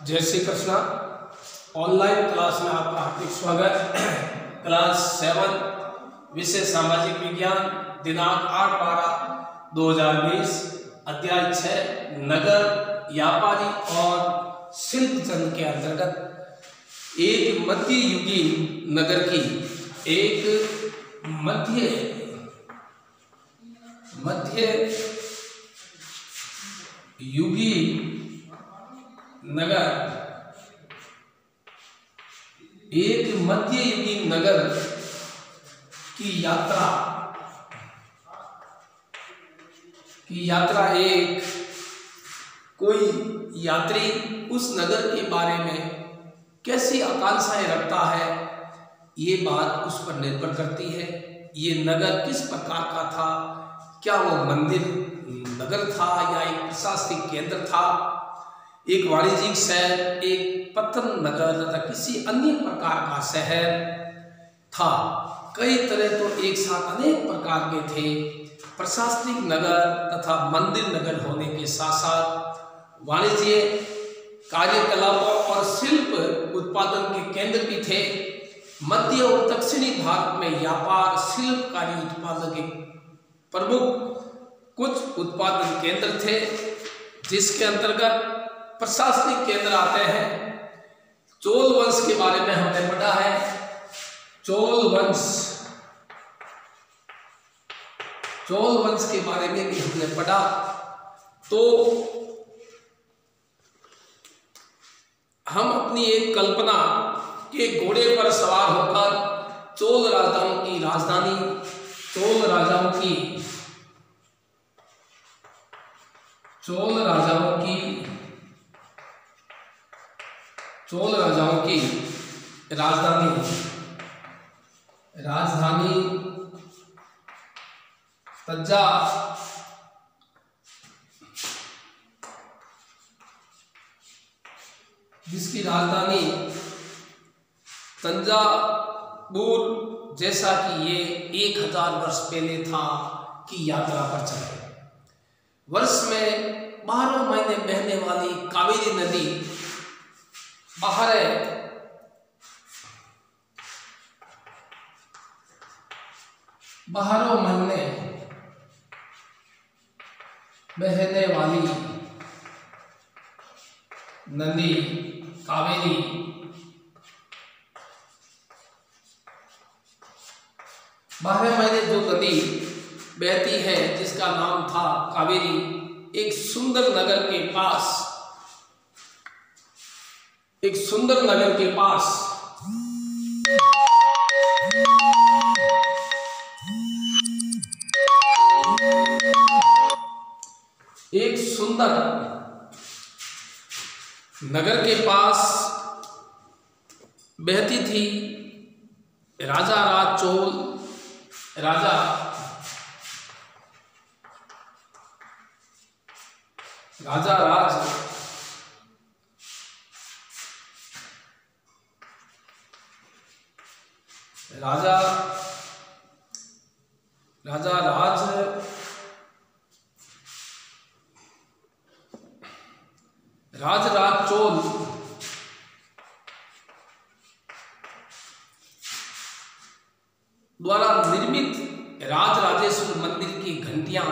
जय Shri Krishna. Online class में आपका हार्दिक स्वागत। क्लास 7 विषय सामाजिक विज्ञान, दिनांक 8/12/2020, अध्याय 6 नगर, व्यापारी और शिल्प जन के अंतर्गत एक मध्ययुगीन नगर की एक मध्ययुगीन नगर की यात्रा एक कोई यात्री उस नगर के बारे में कैसी आकांक्षाएं रखता है, ये बात उस पर निर्भर करती है। ये नगर किस प्रकार का था, क्या वो मंदिर नगर था या एक प्रशासनिक केंद्र था, एक वाणिज्यिक शहर, एक पत्तन नगर तथा किसी अन्य प्रकार का शहर था। कई तरह तो एक साथ अनेक प्रकार के थे। प्रशासनिक नगर तथा मंदिर नगर होने के साथ साथ वाणिज्य कार्यकलापों और शिल्प उत्पादन के केंद्र भी थे। मध्य और दक्षिणी भारत में व्यापार, शिल्प, कार्य उत्पादन के प्रमुख कुछ उत्पादन केंद्र थे, जिसके अंतर्गत प्रशासनिक केंद्र आते हैं। चोल वंश के बारे में हमने पढ़ा है। चोल वंश के बारे में भी हमने पढ़ा। तो हम अपनी एक कल्पना के घोड़े पर सवार होकर चोल राजाओं की राजधानी, चोल राजाओं की राजधानी तंजा जिसकी राजधानी तंजावुर, जैसा कि ये 1000 वर्ष पहले था, की यात्रा पर चले। वर्ष में 12 महीने बहने वाली कावेरी नदी 12 महीने बहने वाली नदी कावेरी 12 महीने जो नदी बहती है, जिसका नाम था कावेरी, एक सुंदर नगर के पास एक सुंदर नगर के पास बहती थी। राजा राज चोल द्वारा निर्मित राजराजेश्वर मंदिर की घंटियां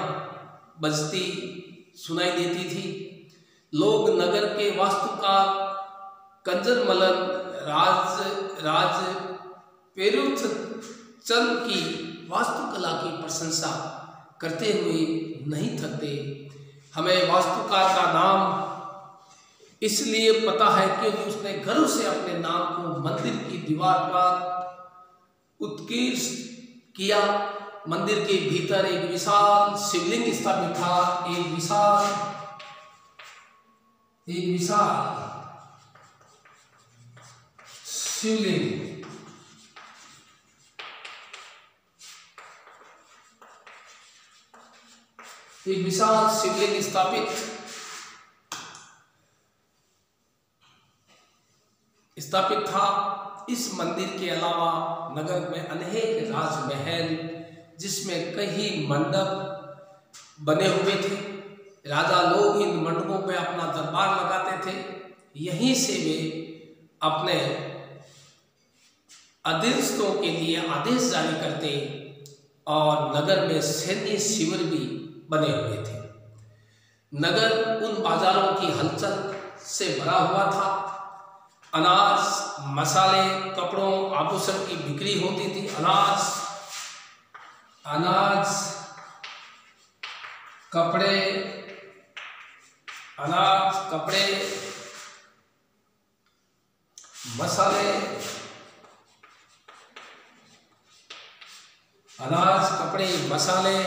बजती सुनाई देती थी। लोग नगर के वास्तुकार कंजर मलन राज पेरुथ चंद की वास्तुकला की प्रशंसा करते हुए नहीं थकते। हमें वास्तुकार का नाम इसलिए पता है क्योंकि उसने गर्व से अपने नाम को मंदिर की दीवार पर उत्कीर्ष किया। मंदिर के भीतर एक विशाल शिवलिंग स्थापित था। एक विशाल शिवलिंग स्थापित था। इस मंदिर के अलावा नगर में अनेक राजमहल, जिसमें कई मंडप बने हुए थे। राजा लोग इन मंडपों में अपना दरबार लगाते थे। यहीं से वे अपने अधीनस्थों के लिए आदेश जारी करते और नगर में सैन्य शिविर भी बने हुए थे। नगर उन बाजारों की हलचल से भरा हुआ था। अनाज, मसाले, कपड़ों, आभूषण की बिक्री होती थी। अनाज, कपड़े, मसाले,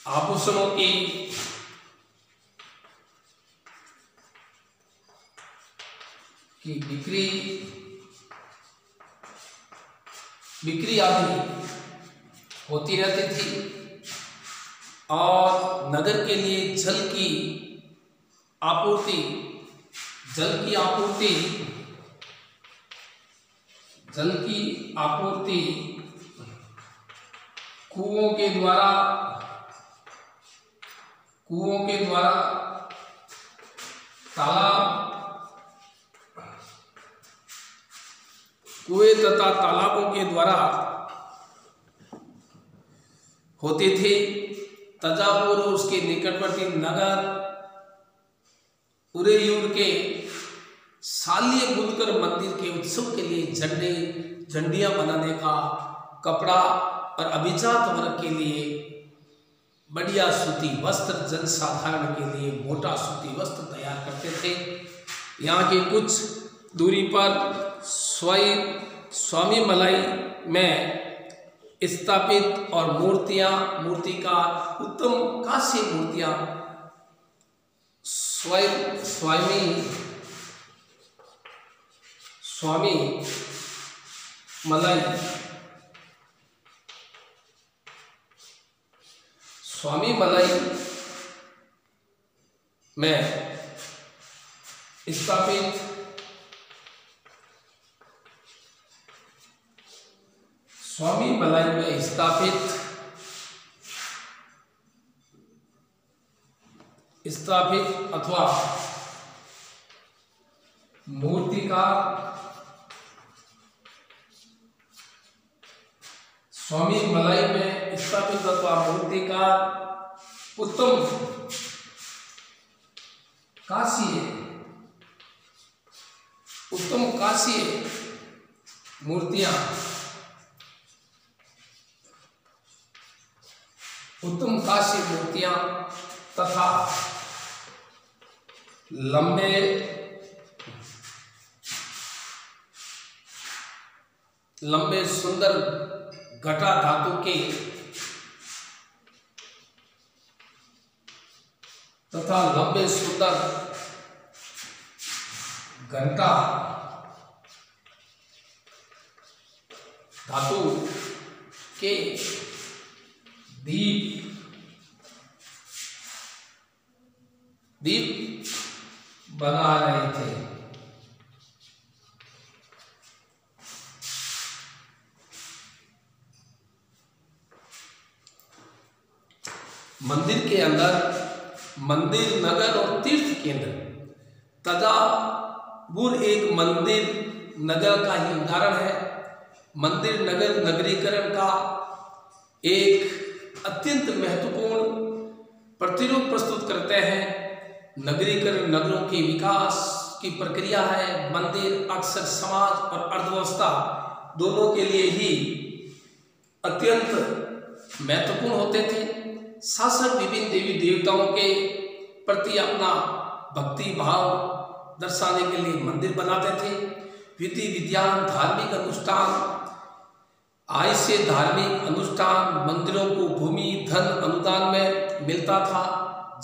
आभूषणों की बिक्री आदि होती रहती थी और नगर के लिए जल की आपूर्ति कुओं के द्वारा कुएं तथा तालाबों के द्वारा होते थे। तंजावुर और उसके निकटवर्ती नगर उरेयूर के सालिय बुनकर मंदिर के उत्सव के लिए झंडियां बनाने का कपड़ा और अभिजात वर्ग के लिए बढ़िया सूती वस्त्र, जनसाधारण के लिए मोटा सूती वस्त्र तैयार करते थे। यहाँ के कुछ दूरी पर स्वामीमलाई में स्थापित और मूर्तिकार उत्तम कांस्य मूर्तियां स्वामीमलाई में स्थापित अथवा मूर्तिकार स्वामीमलाई में स्थापित अथवा मूर्तिकार उत्तम कांस्य मूर्तियां तथा लंबे सुंदर घटा धातु के तथा लंबे सुंदर घंटा धातु के दीप बना रहे थे। मंदिर के अंदर मंदिर, नगर और तीर्थ केंद्र। तंजावुर एक मंदिर नगर का ही उदाहरण है। मंदिर नगर नगरीकरण का एक अत्यंत महत्वपूर्ण प्रतिरूप प्रस्तुत करते हैं। नगरीकरण नगरों के विकास की प्रक्रिया है। मंदिर अक्सर समाज और अर्थव्यवस्था दोनों के लिए ही अत्यंत महत्वपूर्ण होते थे। शासक विभिन्न देवी देवताओं के प्रति अपना भक्ति भाव दर्शाने के लिए मंदिर बनाते थे। विधि विधान, धार्मिक अनुष्ठान, आय से धार्मिक अनुष्ठान, मंदिरों को भूमि धन अनुदान में मिलता था,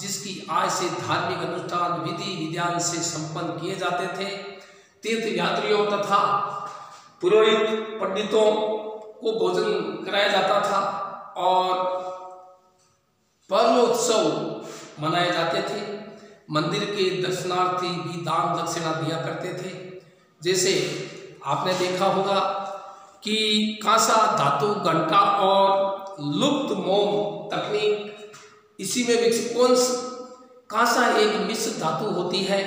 जिसकी आय से धार्मिक अनुष्ठान विधि विधान से संपन्न किए जाते थे। तीर्थ यात्रियों तथा पुरोहित पंडितों को भोजन कराया जाता था और पर्वोत्सव मनाए जाते थे। मंदिर के दर्शनार्थी भी दान दक्षिणा दिया करते थे। जैसे आपने देखा होगा कि कांसा धातु घंटा और लुप्त मोम तकनीक इसी में विकसित। कांसा एक मिश्र धातु होती है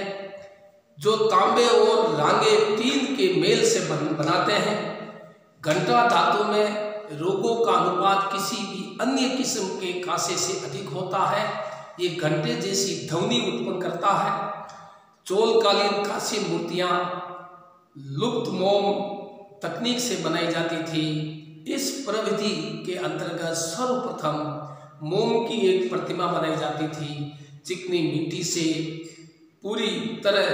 जो तांबे और रांगे टीन के मेल से बनाते हैं। घंटा धातु में रोगों का अनुपात किसी भी अन्य किस्म के कांसे से अधिक होता है। ये घंटे जैसी ध्वनि उत्पन्न करता है। चोलकालीन कांस्य मूर्तियां लुप्त मोम तकनीक से बनाई जाती थी। इस प्रविधि के अंतर्गत सर्वप्रथम मोम की एक प्रतिमा बनाई जाती थी। चिकनी मिट्टी से पूरी तरह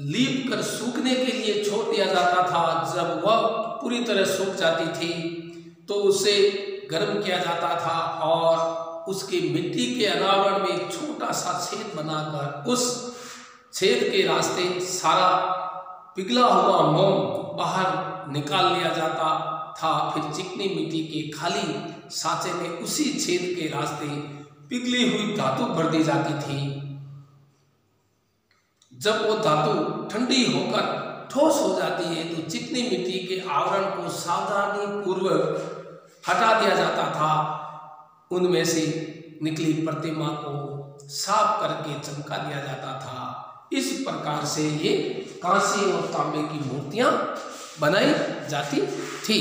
लीप कर सूखने के लिए छोड़ दिया जाता था। जब वह पूरी तरह सूख जाती थी तो उसे गर्म किया जाता था और उसके मिट्टी के अनावरण में एक छोटा सा छेद बनाकर उस छेद के रास्ते सारा पिघला हुआ मोम बाहर निकाल लिया जाता था। फिर चिकनी मिट्टी के खाली सांचे में उसी छेद के रास्ते पिघली हुई धातु भर दी जाती थी। जब वो धातु ठंडी होकर ठोस हो जाती है तो चिकनी मिट्टी के आवरण को सावधानी पूर्वक हटा दिया जाता था। उनमें से निकली प्रतिमा को साफ करके चमका दिया जाता था। इस प्रकार से ये कांसे और तांबे की मूर्तियां बनाई जाती थी।